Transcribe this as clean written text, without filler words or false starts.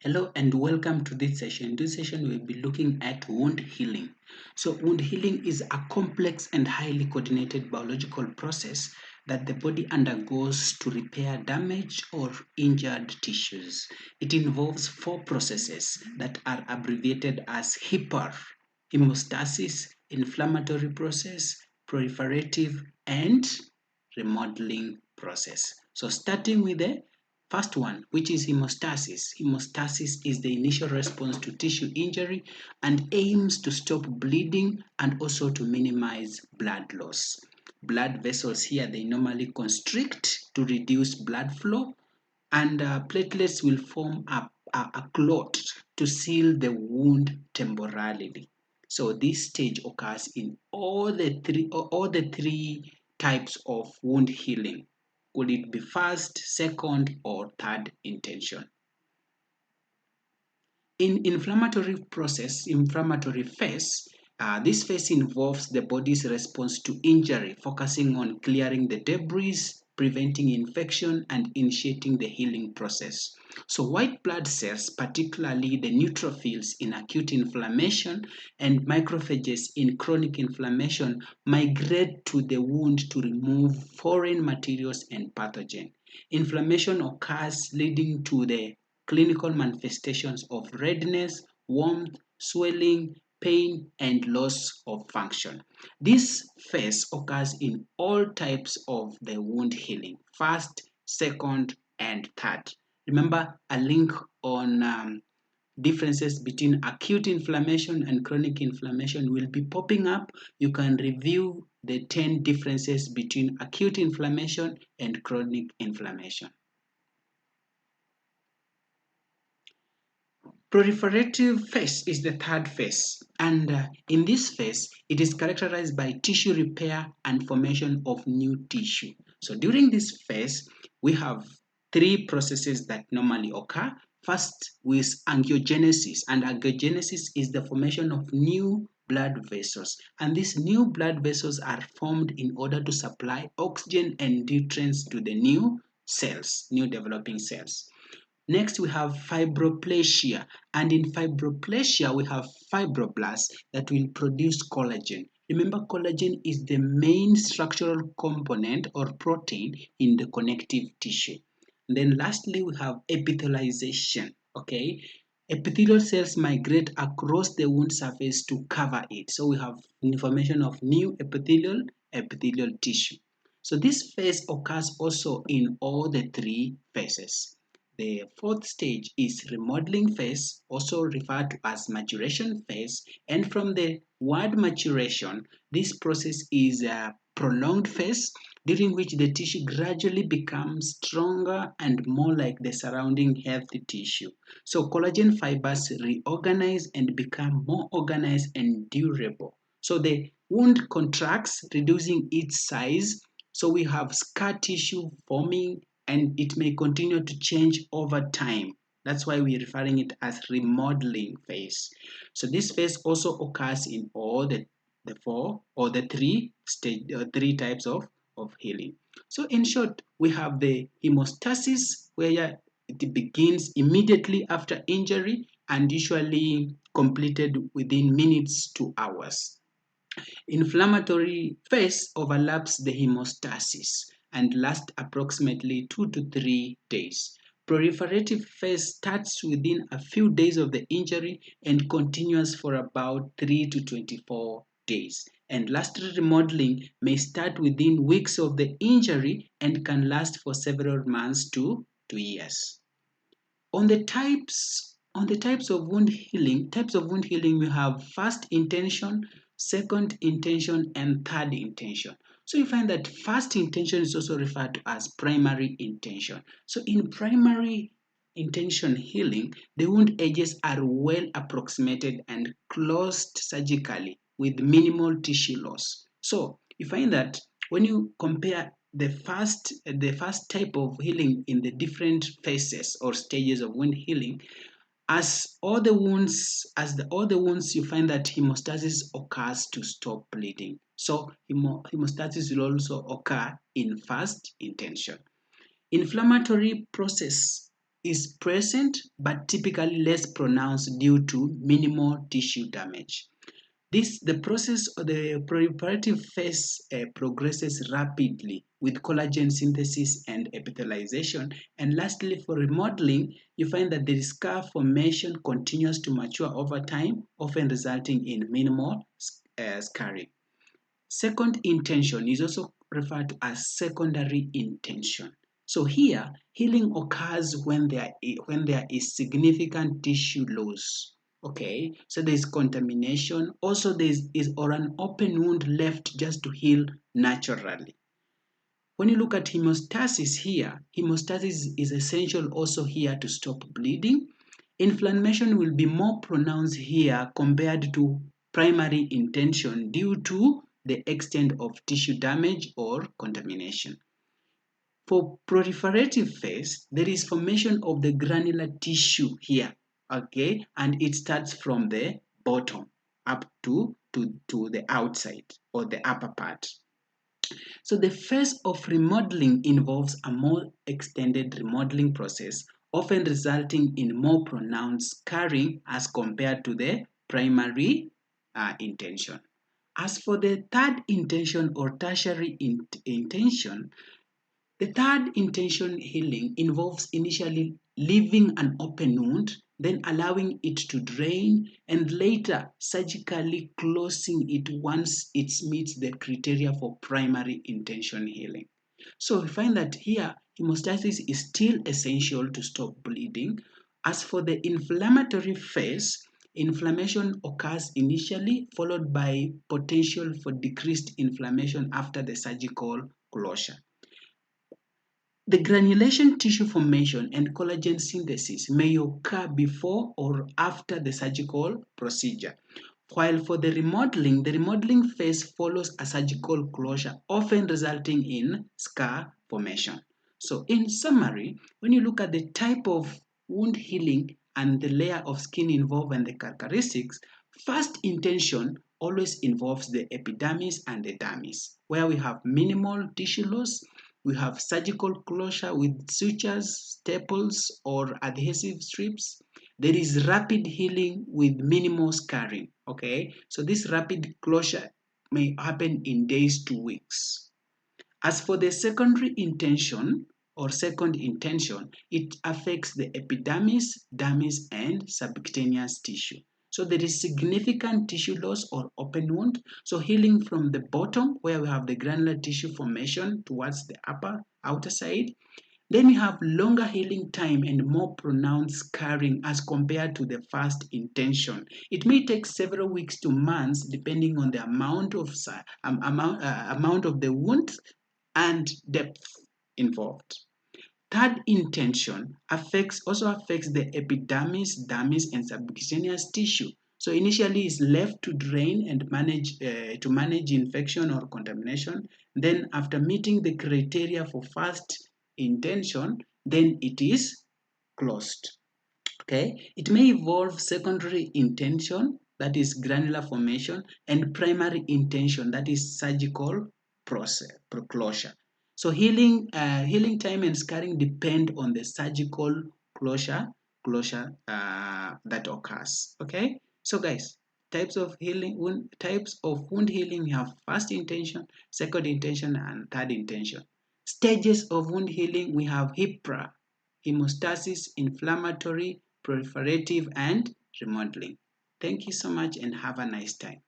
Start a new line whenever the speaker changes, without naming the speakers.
Hello and welcome to this session. This session we'll be looking at wound healing. So wound healing is a complex and highly coordinated biological process that the body undergoes to repair damaged or injured tissues. It involves four processes that are abbreviated as HIPAR: hemostasis, inflammatory process, proliferative, and remodeling process. So starting with the first one, which is hemostasis. Hemostasis is the initial response to tissue injury and aims to stop bleeding and also to minimize blood loss. Blood vessels here, they normally constrict to reduce blood flow, and platelets will form a clot to seal the wound temporarily. So this stage occurs in all the three types of wound healing. Could it be first, second, or third intention? In inflammatory phase, this phase involves the body's response to injury, focusing on clearing the debris, preventing infection, and initiating the healing process. So white blood cells, particularly the neutrophils in acute inflammation and macrophages in chronic inflammation, migrate to the wound to remove foreign materials and pathogen. Inflammation occurs, leading to the clinical manifestations of redness, warmth, swelling, pain, and loss of function. This phase occurs in all types of the wound healing: first, second, and third. Remember, a link on differences between acute inflammation and chronic inflammation will be popping up. You can review the 10 differences between acute inflammation and chronic inflammation. Proliferative phase is the third phase, and in this phase, it is characterized by tissue repair and formation of new tissue. So during this phase, we have three processes that normally occur. First, with angiogenesis, and angiogenesis is the formation of new blood vessels, and these new blood vessels are formed in order to supply oxygen and nutrients to the new cells, new developing cells. Next, we have fibroplasia, and in fibroplasia, we have fibroblasts that will produce collagen. Remember, collagen is the main structural component or protein in the connective tissue. And then lastly, we have epithelialization. Okay, epithelial cells migrate across the wound surface to cover it. So we have formation of new epithelial tissue. So this phase occurs also in all the three phases. The fourth stage is remodeling phase, also referred to as maturation phase. And from the word maturation, this process is a prolonged phase during which the tissue gradually becomes stronger and more like the surrounding healthy tissue. So collagen fibers reorganize and become more organized and durable. So the wound contracts, reducing its size. So we have scar tissue forming, and it may continue to change over time. That's why we're referring it as remodeling phase. So this phase also occurs in all the four or the three types of healing. So in short, we have the hemostasis, where it begins immediately after injury and usually completed within minutes to hours. Inflammatory phase overlaps the hemostasis and lasts approximately 2 to 3 days. Proliferative phase starts within a few days of the injury and continues for about 3 to 24 days. And lastly, remodeling may start within weeks of the injury and can last for several months to years. On the types of wound healing, we have first intention, second intention, and third intention. So you find that first intention is also referred to as primary intention. So in primary intention healing, the wound edges are well approximated and closed surgically with minimal tissue loss. So you find that when you compare the first type of healing in the different phases or stages of wound healing, as all the wounds, you find that hemostasis occurs to stop bleeding. So hemostasis will also occur in first intention. Inflammatory process is present but typically less pronounced due to minimal tissue damage. The process of the proliferative phase progresses rapidly with collagen synthesis and epithelialization. And lastly, for remodeling, you find that the scar formation continues to mature over time, often resulting in minimal scarring. Second intention is also referred to as secondary intention. So here, healing occurs when there is significant tissue loss. Okay, so there's contamination. Also, is or an open wound left just to heal naturally. When you look at hemostasis here, hemostasis is essential also here to stop bleeding. Inflammation will be more pronounced here compared to primary intention due to the extent of tissue damage or contamination. For proliferative phase, there is formation of the granular tissue here, okay, and it starts from the bottom up to the outside or the upper part. So the phase of remodeling involves a more extended remodeling process, often resulting in more pronounced scarring as compared to the primary intention. As for the third intention or tertiary intention, the third intention healing involves initially leaving an open wound, then allowing it to drain, and later surgically closing it once it meets the criteria for primary intention healing. So we find that here hemostasis is still essential to stop bleeding. As for the inflammatory phase, inflammation occurs initially, followed by potential for decreased inflammation after the surgical closure. The granulation tissue formation and collagen synthesis may occur before or after the surgical procedure. While for the remodeling phase follows a surgical closure, often resulting in scar formation. So in summary, when you look at the type of wound healing and the layer of skin involved and the characteristics, first intention always involves the epidermis and the dermis, where we have minimal tissue loss. We have surgical closure with sutures, staples, or adhesive strips. There is rapid healing with minimal scarring. Okay, so this rapid closure may happen in days to weeks. As for the secondary intention or second intention, it affects the epidermis, dermis, and subcutaneous tissue. So there is significant tissue loss or open wound. So healing from the bottom where we have the granular tissue formation towards the outer side. Then you have longer healing time and more pronounced scarring as compared to the first intention. It may take several weeks to months depending on the amount of the wound and depth involved. Third intention also affects the epidermis, dermis, and subcutaneous tissue. So initially it's left to drain and manage infection or contamination. Then after meeting the criteria for first intention, then it is closed. Okay, it may involve secondary intention, that is granular formation, and primary intention, that is surgical closure. So healing time and scarring depend on the surgical closure that occurs. Okay, so guys, types of wound healing, we have first intention, second intention, and third intention. Stages of wound healing, we have HIPRA, hemostasis, inflammatory, proliferative, and remodeling. Thank you so much and have a nice time.